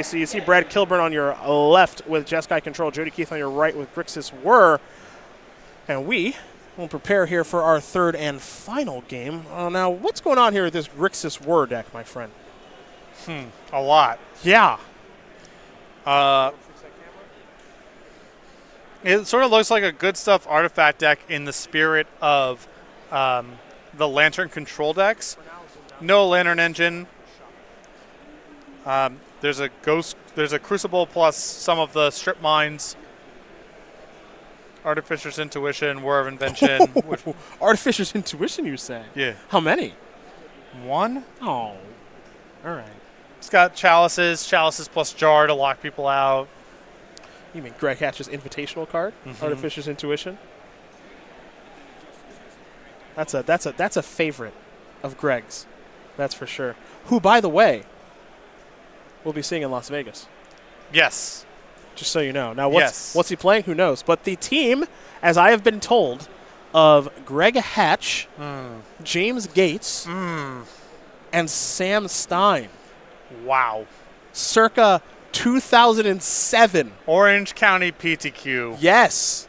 So you see Brad Kilburn on your left with Jeskai Control, Jody Keith on your right with Grixis Whir. And we will prepare here for our third and final game. Now, what's going on here with this Grixis Whir deck, my friend? A lot. Yeah. It sort of looks like a good stuff artifact deck in the spirit of the Lantern control decks. No Lantern engine. There's a Crucible plus some of the strip mines. Artificer's Intuition, War of Invention. Artificer's Intuition, you say? Yeah. How many? One. Oh. All right. It's got Chalices plus Jar to lock people out. You mean Greg Hatch's invitational card? Artificer's Intuition? That's a favorite of Greg's. That's for sure. Who, by the way, we'll be seeing in Las Vegas. Yes. Just so you know. Now, what's he playing? Who knows? But the team, as I have been told, of Greg Hatch, James Gates, and Sam Stein. Wow. Circa 2007. Orange County PTQ. Yes.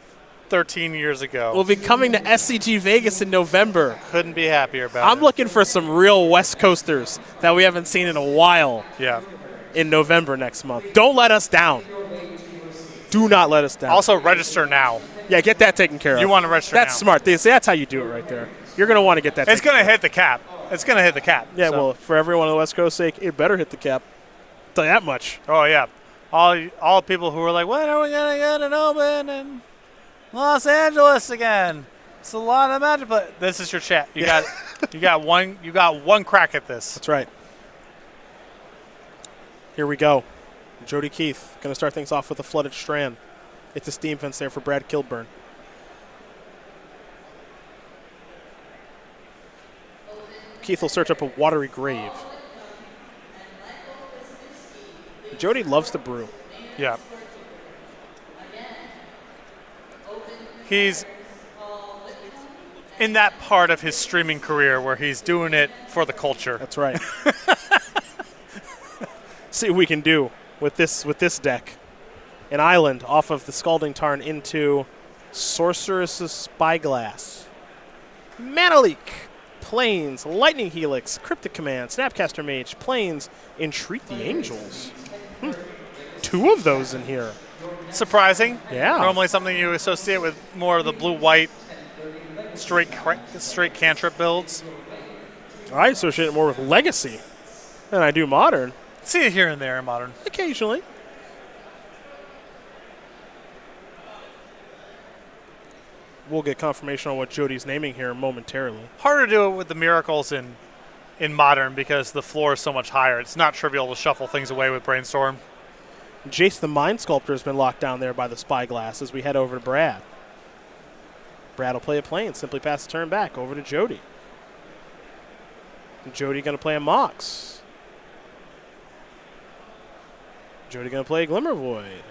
13 years ago. We'll be coming to SCG Vegas in November. Couldn't be happier about it. I'm looking for some real West Coasters that we haven't seen in a while. Yeah. In November next month. Don't let us down. Do not let us down. Also, register now. Yeah, get that taken care of. You want to register now. That's smart. That's how you do it right there. You're going to want to get that It's going to hit the cap. It's going to hit the cap. Yeah, well, for everyone on the West Coast's sake, it better hit the cap. I'll tell you that much. Oh, yeah. All people who are like, when are we going to get an open in Los Angeles again? It's a lot of magic, but this is your chat. You got one crack at this. That's right. Here we go. Jody Keith going to start things off with a Flooded Strand. It's a steam fence there for Brad Kilburn. Keith will search up a Watery Grave. Jody loves to brew. Yeah. He's in that part of his streaming career where he's doing it for the culture. That's right. See what we can do with this deck. An island off of the Scalding Tarn into Sorceress's Spyglass. Mana Leak. Plains, Lightning Helix, Cryptic Command, Snapcaster Mage, Plains, Entreat the Angels. Two of those in here. Surprising. Yeah. Normally something you associate with more of the blue-white straight cantrip builds. I associate it more with Legacy than I do Modern. See it here and there in Modern. Occasionally. We'll get confirmation on what Jody's naming here momentarily. Harder to do it with the miracles in Modern because the floor is so much higher. It's not trivial to shuffle things away with Brainstorm. Jace the Mind Sculptor has been locked down there by the Spyglass as we head over to Brad. Brad will play a plane, simply pass the turn back over to Jody. And Jody going to play a Mox. Jody going to play a Glimmer Void.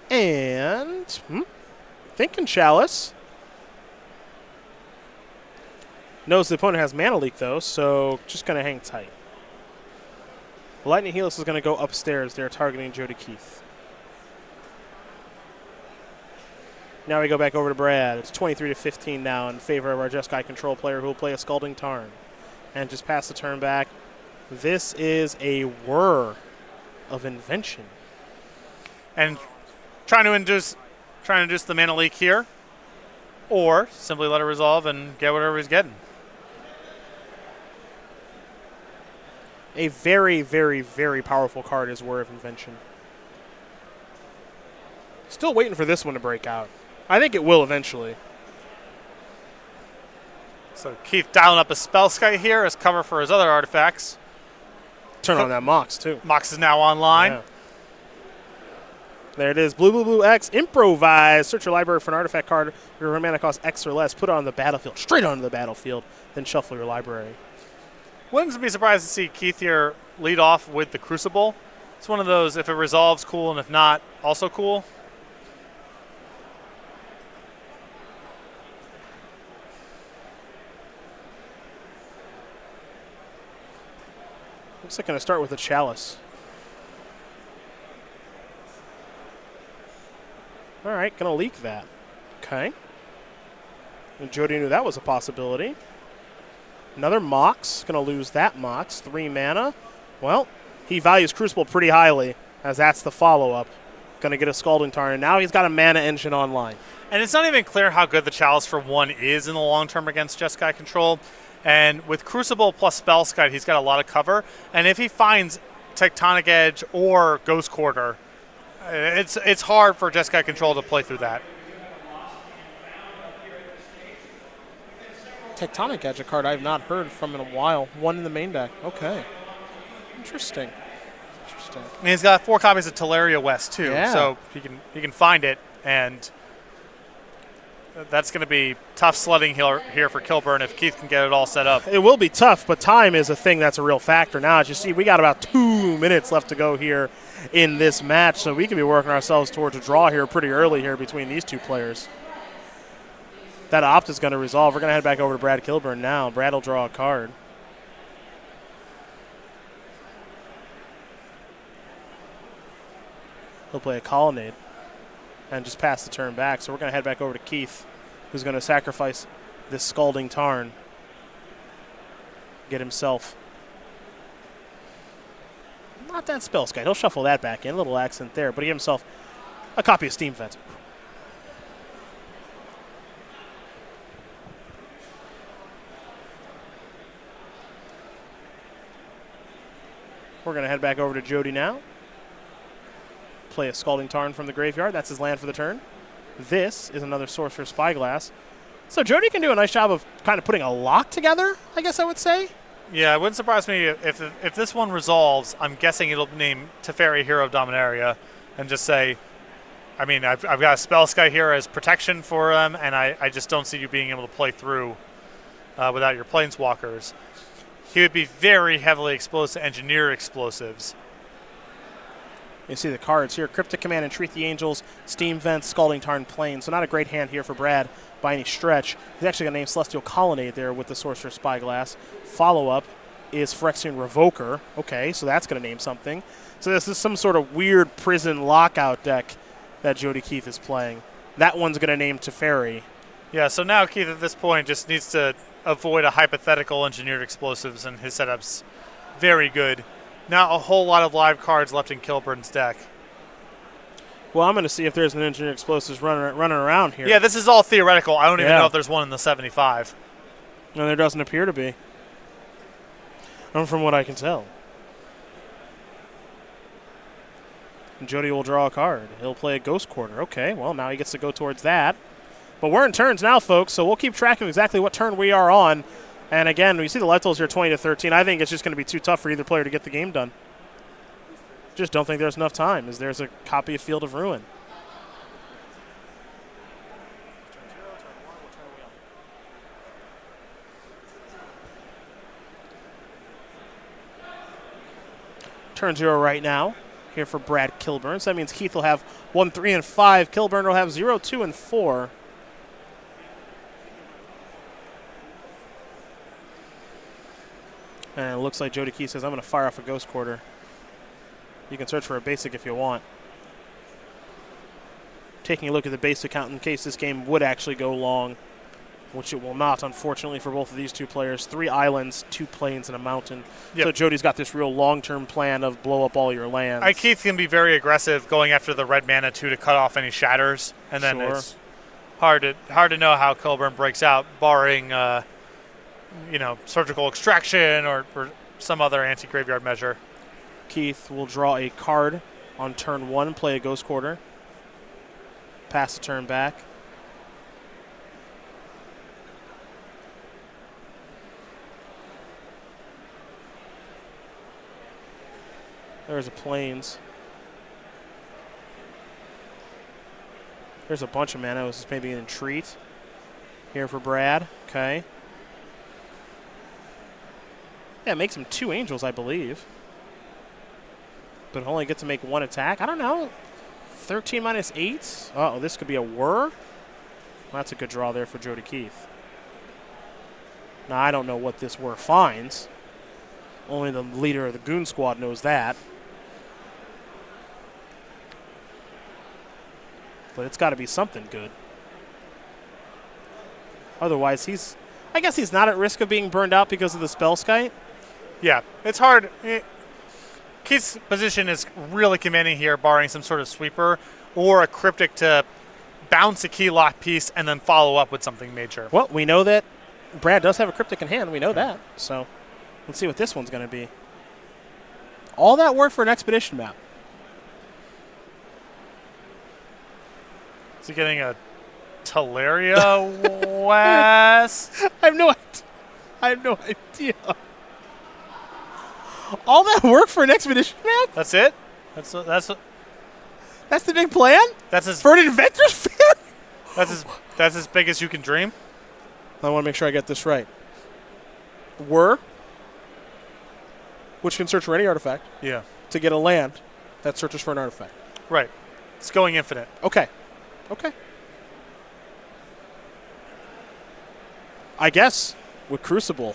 And Thinking Chalice. Knows the opponent has Mana Leak, though, so just going to hang tight. Lightning Helix is going to go upstairs. They're targeting Jody Keith. Now we go back over to Brad. It's 23-15 now in favor of our Jeskai Control player who will play a Scalding Tarn. And just pass the turn back. This is a Whir of Invention. And trying to induce the Mana Leak here, or simply let it resolve and get whatever he's getting. A very, very, very powerful card is Whir of Invention. Still waiting for this one to break out. I think it will eventually. So Keith dialing up a Spellskite here as cover for his other artifacts. Turn on that Mox, too. Mox is now online. Yeah. There it is. Blue, blue, blue, X. Improvise. Search your library for an artifact card. Your mana costs X or less. Put it on the battlefield. Straight onto the battlefield. Then shuffle your library. Wouldn't be surprised to see Keith here lead off with the Crucible. It's one of those, if it resolves, cool, and if not, also cool. Looks like going to start with a Chalice. All right, going to leak that. Okay. And Jody knew that was a possibility. Another Mox. Going to lose that Mox. 3 mana. Well, he values Crucible pretty highly, as that's the follow-up. Going to get a Scalding Tarn, and now he's got a Mana Engine online. And it's not even clear how good the Chalice for 1 is in the long term against Jeskai control. And with Crucible plus Spellskite, he's got a lot of cover. And if he finds Tectonic Edge or Ghost Quarter, it's hard for Jeskai control to play through that. Tectonic Edge, a card I've not heard from in a while. 1 in the main deck. Okay. Interesting. And he's got 4 copies of Teleria West too, so he can find it, and that's going to be tough sledding here for Kilburn if Keith can get it all set up. It will be tough, but time is a thing that's a real factor. Now, as you see, we got about 2 minutes left to go here in this match, so we can be working ourselves towards a draw here pretty early here between these two players. That opt is going to resolve. We're going to head back over to Brad Kilburn now. Brad will draw a card. He'll play a Colonnade and just pass the turn back. So we're going to head back over to Keith, who's going to sacrifice this Scalding Tarn. Get himself. Not that Spellskite. He'll shuffle that back in. A little accent there. But he get himself a copy of Steam Fence. We're going to head back over to Jody now. Play a Scalding Tarn from the graveyard. That's his land for the turn. This is another Sorcerer's Spyglass. So Jody can do a nice job of kind of putting a lock together, I guess I would say. Yeah, it wouldn't surprise me if this one resolves. I'm guessing it'll name Teferi Hero of Dominaria and just say, I mean, I've got a Spellskite here as protection for them, and I just don't see you being able to play through without your Planeswalkers. He would be very heavily exposed to Engineer explosives. You see the cards here. Cryptic Command, Entreat the Angels, Steam Vents, Scalding Tarn, Plains. So not a great hand here for Brad by any stretch. He's actually going to name Celestial Colonnade there with the Sorcerer's Spyglass. Follow-up is Phyrexian Revoker. Okay, so that's going to name something. So this is some sort of weird prison lockout deck that Jody Keith is playing. That one's going to name Teferi. Yeah, so now Keith at this point just needs to avoid a hypothetical Engineered Explosives, and his setup's very good. Not a whole lot of live cards left in Kilburn's deck. Well, I'm going to see if there's an Engineered Explosives running around here. Yeah, this is all theoretical. I don't even know if there's one in the 75. No, there doesn't appear to be. From what I can tell. And Jody will draw a card. He'll play a Ghost Quarter. Okay, well, now he gets to go towards that. But we're in turns now, folks, so we'll keep track of exactly what turn we are on. And again, we see the life totals here 20-13. I think it's just going to be too tough for either player to get the game done. Just don't think there's enough time, as there's a copy of Field of Ruin. Turn 0 right now here for Brad Kilburn. So that means Keith will have 1, 3, and 5. Kilburn will have 0, 2, and 4. And it looks like Jody Keith says, I'm going to fire off a Ghost Quarter. You can search for a basic if you want. Taking a look at the basic count in case this game would actually go long, which it will not, unfortunately, for both of these two players. 3 islands, 2 plains, and a mountain. Yep. So Jody's got this real long-term plan of blow up all your lands. Keith can be very aggressive going after the red mana, too, to cut off any shatters. And then it's hard to know how Kilburn breaks out, barring surgical extraction or some other anti-graveyard measure. Keith will draw a card on turn 1, play a Ghost Quarter. Pass the turn back. There's a Plains. There's a bunch of mana. This is maybe an Entreat here for Brad. Okay. Yeah, it makes him 2 Angels, I believe. But only get to make 1 attack. I don't know. 13 minus 8. Uh-oh, this could be a Whir. Well, that's a good draw there for Jody Keith. Now, I don't know what this Whir finds. Only the leader of the Goon Squad knows that. But it's got to be something good. Otherwise, I guess he's not at risk of being burned out because of the Spellskite. Yeah, it's hard. Keith's position is really commanding here, barring some sort of sweeper or a Cryptic to bounce a key lock piece and then follow up with something major. Well, we know that Brad does have a Cryptic in hand. We know that. So let's see what this one's going to be. All that work for an Expedition map. Is he getting a Teleria West? I have no idea. All that work for an Expedition map? That's it? That's the big plan? For an Inventor's Fair? That's as big as you can dream? I want to make sure I get this right. Which can search for any artifact. Yeah. To get a land that searches for an artifact. Right. It's going infinite. Okay. I guess with Crucible,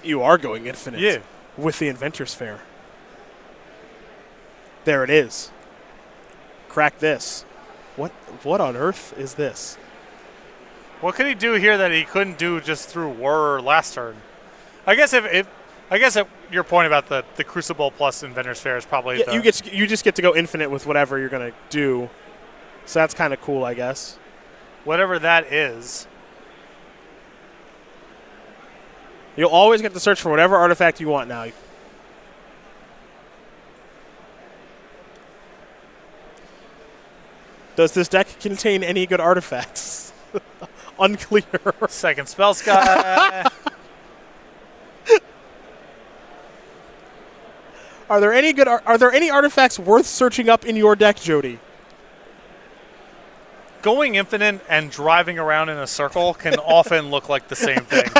you are going infinite. Yeah. With the Inventor's Fair. There it is. Crack this. What on earth is this? What could he do here that he couldn't do just through Whir last turn? I guess if your point about the Crucible plus Inventor's Fair is probably you just get to go infinite with whatever you're gonna do. So that's kind of cool, I guess. Whatever that is. You'll always get to search for whatever artifact you want now. Does this deck contain any good artifacts? Unclear. Second Spellskite. Are there any artifacts worth searching up in your deck, Jody? Going infinite and driving around in a circle can often look like the same thing.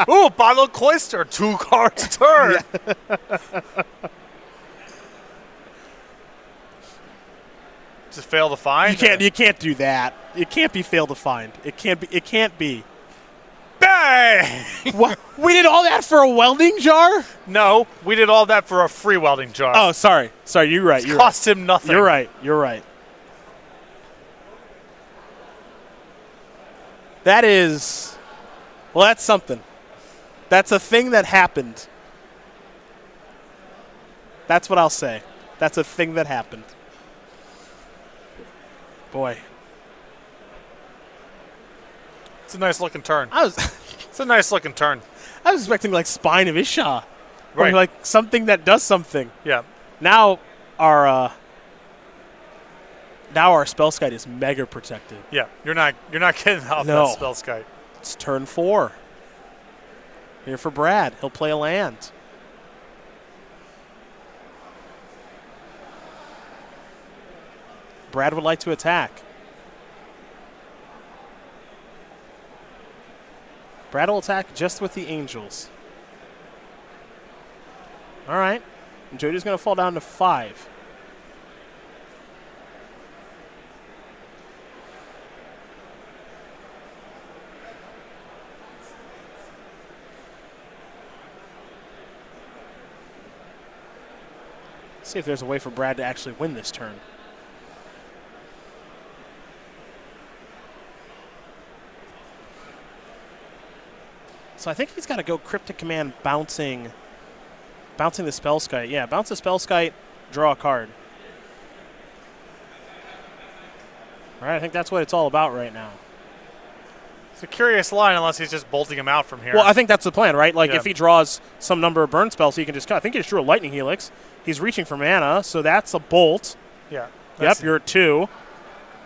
Ooh, Bottle Cloister, 2 cards a turn. Yeah. Just fail to find. You can't do that. It can't be fail to find. It can't be. Bang! What? We did all that for a welding jar? No, we did all that for a free welding jar. Oh, sorry. You're right. It cost him nothing. You're right. That is, well, that's something. That's a thing that happened. That's what I'll say. That's a thing that happened. Boy. It's a nice looking turn. It's a nice looking turn. I was expecting like Spine of Isha. Right. Or like something that does something. Yeah. Now our Spellskite is mega protected. Yeah. You're not getting off that Spellskite. It's turn 4. Here for Brad. He'll play a land. Brad would like to attack. Brad will attack just with the Angels. All right. And Jody's going to fall down to 5. See if there's a way for Brad to actually win this turn. So I think he's got to go Cryptic Command bouncing the Spellskite. Yeah, bounce the Spellskite, draw a card. All right, I think that's what it's all about right now. It's a curious line unless he's just bolting him out from here. Well, I think that's the plan, right? Like if he draws some number of burn spells, he can just cut. I think he just drew a Lightning Helix. He's reaching for mana, so that's a bolt. Yeah. Yep, you're at 2.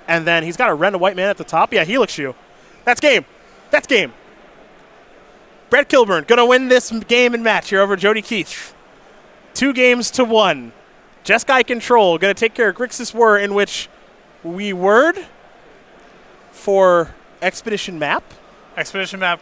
And then he's got a Ren, a white man at the top. Yeah, Helix you. That's game. Brett Kilburn going to win this game and match here over Jody Keith. 2 games to 1. Jeskai Control going to take care of Grixis Whir, in which we word for Expedition Map. Expedition Map